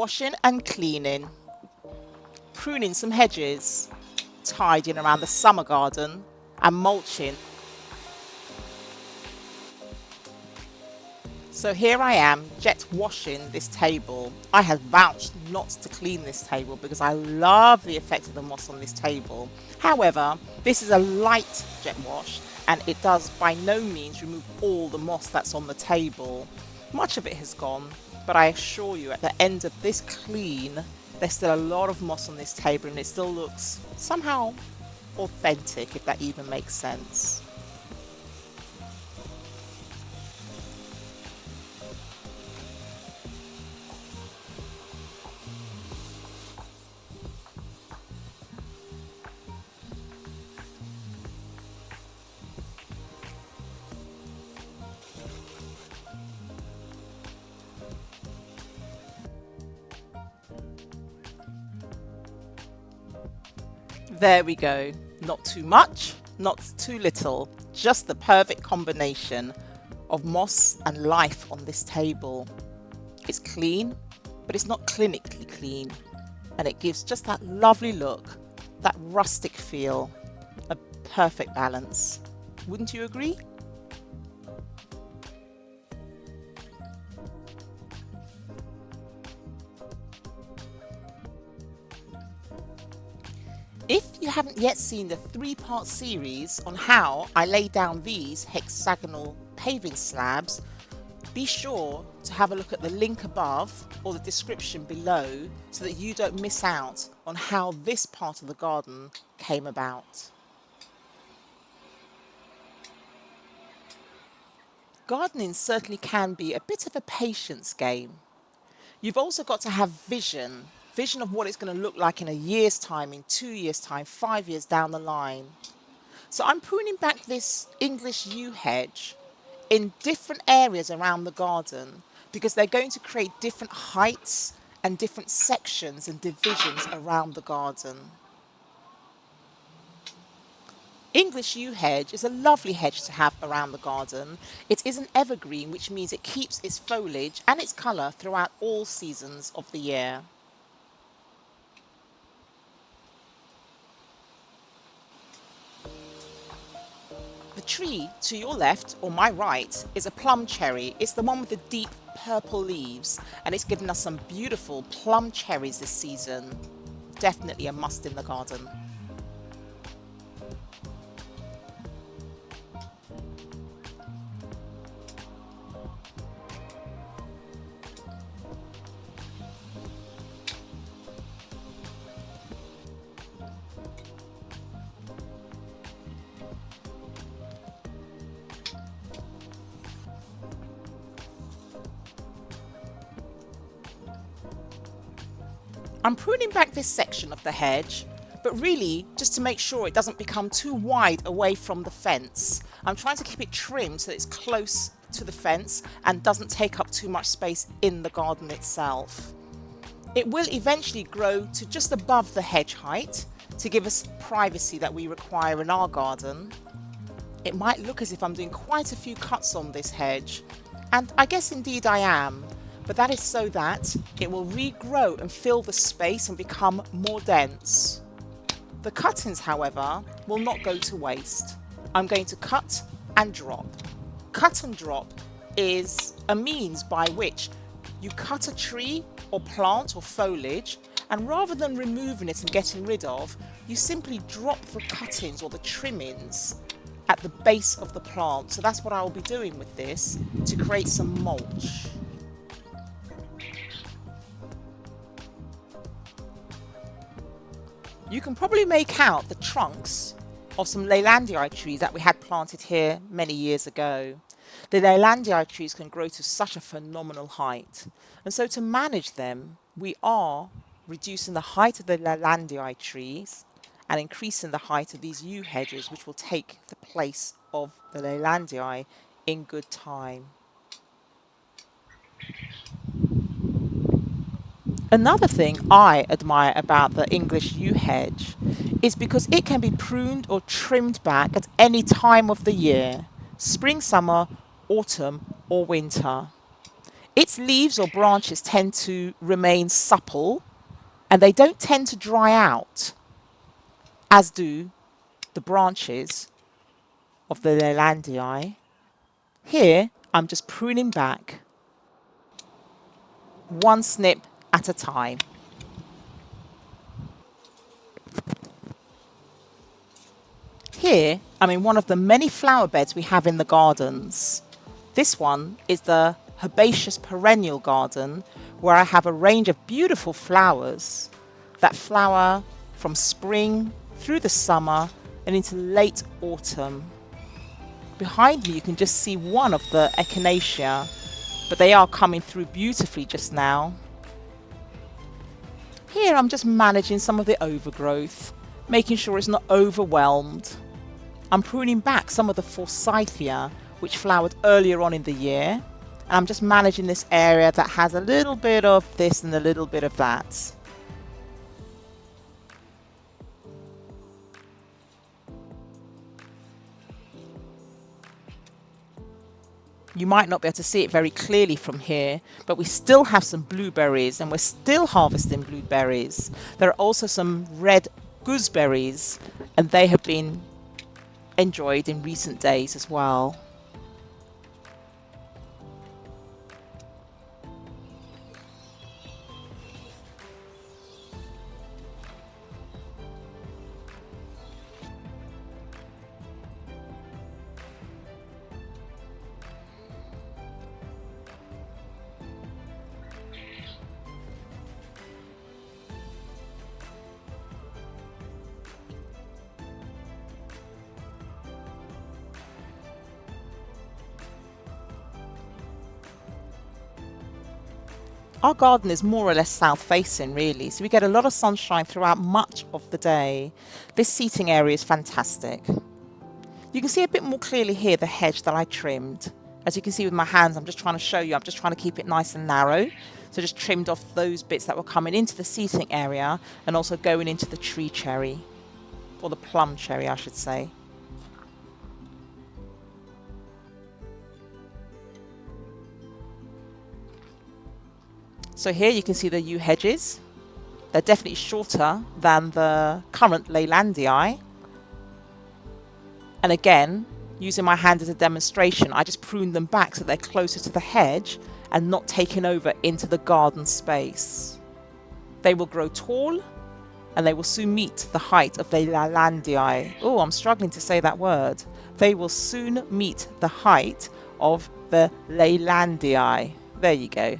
washing and cleaning, pruning some hedges, tidying around the summer garden and mulching. So here I am, jet washing this table. I have vouched not to clean this table because I love the effect of the moss on this table. However, this is a light jet wash and it does by no means remove all the moss that's on the table. Much of it has gone, but I assure you at the end of this clean, there's still a lot of moss on this table and it still looks somehow authentic, if that even makes sense. There we go. Not too much, not too little. Just the perfect combination of moss and life on this table. It's clean, but it's not clinically clean. And it gives just that lovely look, that rustic feel, a perfect balance. Wouldn't you agree? If you haven't yet seen the 3-part series on how I lay down these hexagonal paving slabs, be sure to have a look at the link above or the description below so that you don't miss out on how this part of the garden came about. Gardening certainly can be a bit of a patience game. You've also got to have vision of what it's going to look like in a year's time, in 2 years' time, 5 years down the line. So I'm pruning back this English yew hedge in different areas around the garden because they're going to create different heights and different sections and divisions around the garden. English yew hedge is a lovely hedge to have around the garden. It is an evergreen, which means it keeps its foliage and its colour throughout all seasons of the year. The tree to your left or my right is a plum cherry. It's the one with the deep purple leaves and it's given us some beautiful plum cherries this season. Definitely a must in the garden. I'm pruning back this section of the hedge, but really just to make sure it doesn't become too wide away from the fence. I'm trying to keep it trimmed so it's close to the fence and doesn't take up too much space in the garden itself. It will eventually grow to just above the hedge height to give us privacy that we require in our garden. It might look as if I'm doing quite a few cuts on this hedge, and I guess indeed I am. But that is so that it will regrow and fill the space and become more dense. The cuttings, however, will not go to waste. I'm going to cut and drop. Cut and drop is a means by which you cut a tree or plant or foliage, and rather than removing it and getting rid of, you simply drop the cuttings or the trimmings at the base of the plant. So that's what I will be doing with this to create some mulch. You can probably make out the trunks of some Leylandii trees that we had planted here many years ago. The Leylandii trees can grow to such a phenomenal height. And so to manage them, we are reducing the height of the Leylandii trees and increasing the height of these yew hedges, which will take the place of the Leylandii in good time. Another thing I admire about the English yew hedge is because it can be pruned or trimmed back at any time of the year, spring, summer, autumn or winter. Its leaves or branches tend to remain supple and they don't tend to dry out, as do the branches of the Leylandii. Here, I'm just pruning back one snip at a time. Here, I'm in one of the many flower beds we have in the gardens. This one is the herbaceous perennial garden, where I have a range of beautiful flowers that flower from spring through the summer and into late autumn. Behind me you can just see one of the echinacea, but they are coming through beautifully just now. Here I'm just managing some of the overgrowth, making sure it's not overwhelmed. I'm pruning back some of the forsythia which flowered earlier on in the year, and I'm just managing this area that has a little bit of this and a little bit of that. You might not be able to see it very clearly from here, but we still have some blueberries and we're still harvesting blueberries. There are also some red gooseberries and they have been enjoyed in recent days as well. Our garden is more or less south facing really, so we get a lot of sunshine throughout much of the day. This seating area is fantastic. You can see a bit more clearly here the hedge that I trimmed. As you can see with my hands, I'm just trying to show you, I'm just trying to keep it nice and narrow. So just trimmed off those bits that were coming into the seating area and also going into the tree cherry, or the plum cherry I should say. So here you can see the yew hedges. They're definitely shorter than the current Leylandii. And again, using my hand as a demonstration, I just prune them back so they're closer to the hedge and not taking over into the garden space. They will grow tall and they will soon meet the height of the Leylandii. Oh, I'm struggling to say that word. They will soon meet the height of the Leylandii. There you go.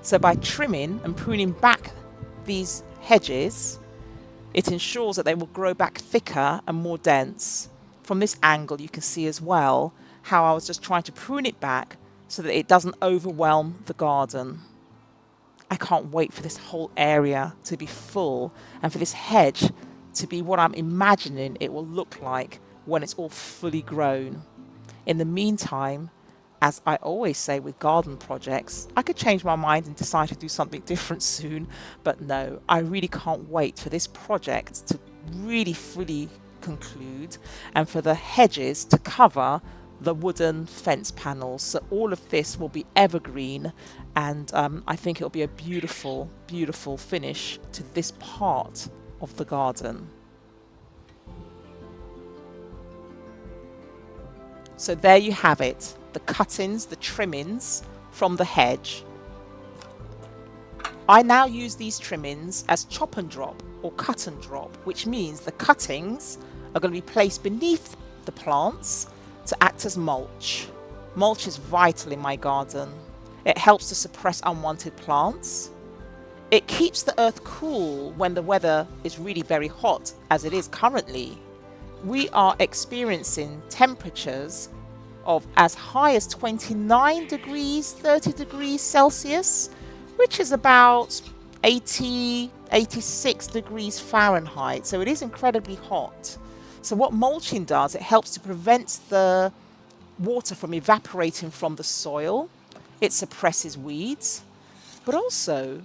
So by trimming and pruning back these hedges, it ensures that they will grow back thicker and more dense. From this angle you can see as well how I was just trying to prune it back so that it doesn't overwhelm the garden. I can't wait for this whole area to be full and for this hedge to be what I'm imagining it will look like when it's all fully grown. In the meantime, as I always say with garden projects, I could change my mind and decide to do something different soon, but no, I really can't wait for this project to really fully conclude and for the hedges to cover the wooden fence panels. So all of this will be evergreen, and I think it'll be a beautiful, beautiful finish to this part of the garden. So there you have it, the cuttings, the trimmings from the hedge. I now use these trimmings as chop and drop or cut and drop, which means the cuttings are going to be placed beneath the plants to act as mulch. Mulch is vital in my garden. It helps to suppress unwanted plants. It keeps the earth cool when the weather is really very hot, as it is currently. We are experiencing temperatures of as high as 29 degrees, 30 degrees Celsius, which is about 86 degrees Fahrenheit. So it is incredibly hot. So what mulching does, it helps to prevent the water from evaporating from the soil. It suppresses weeds, but also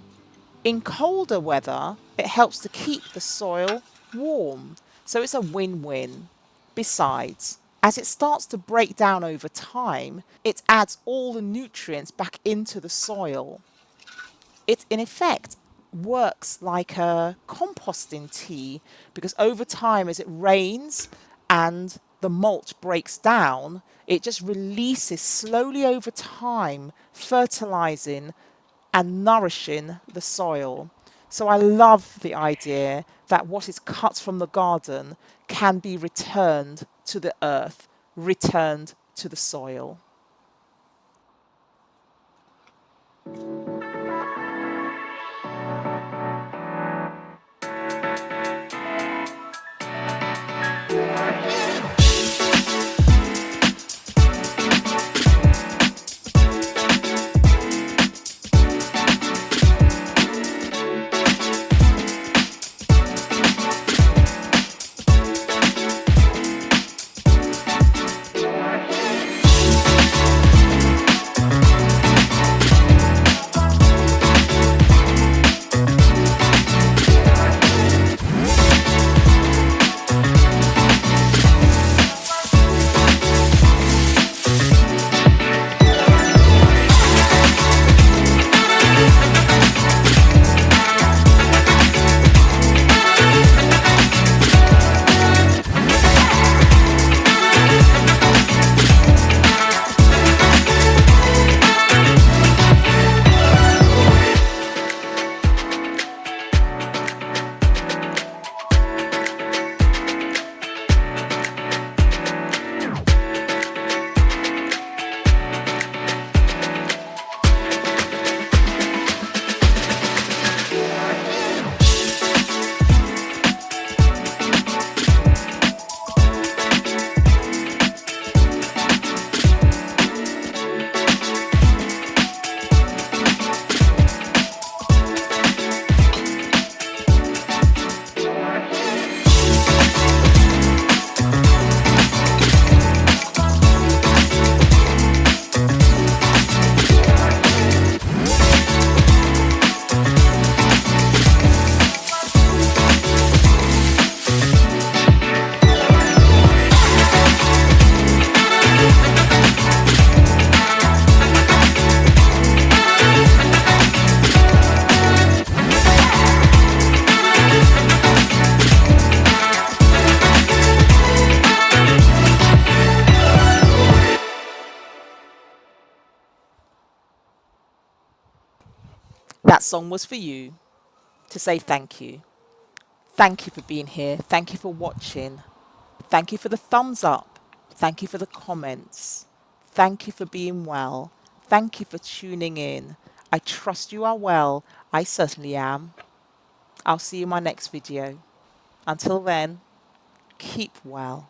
in colder weather, it helps to keep the soil warm. So it's a win-win. Besides, As it starts to break down over time, it adds all the nutrients back into the soil. It, in effect, works like a composting tea because over time, as it rains and the mulch breaks down, it just releases slowly over time, fertilizing and nourishing the soil. So I love the idea that what is cut from the garden can be returned to the earth, returned to the soil. That song was for you to say thank you. Thank you for being here. Thank you for watching. Thank you for the thumbs up. Thank you for the comments. Thank you for being well. Thank you for tuning in. I trust you are well. I certainly am. I'll see you in my next video. Until then, keep well.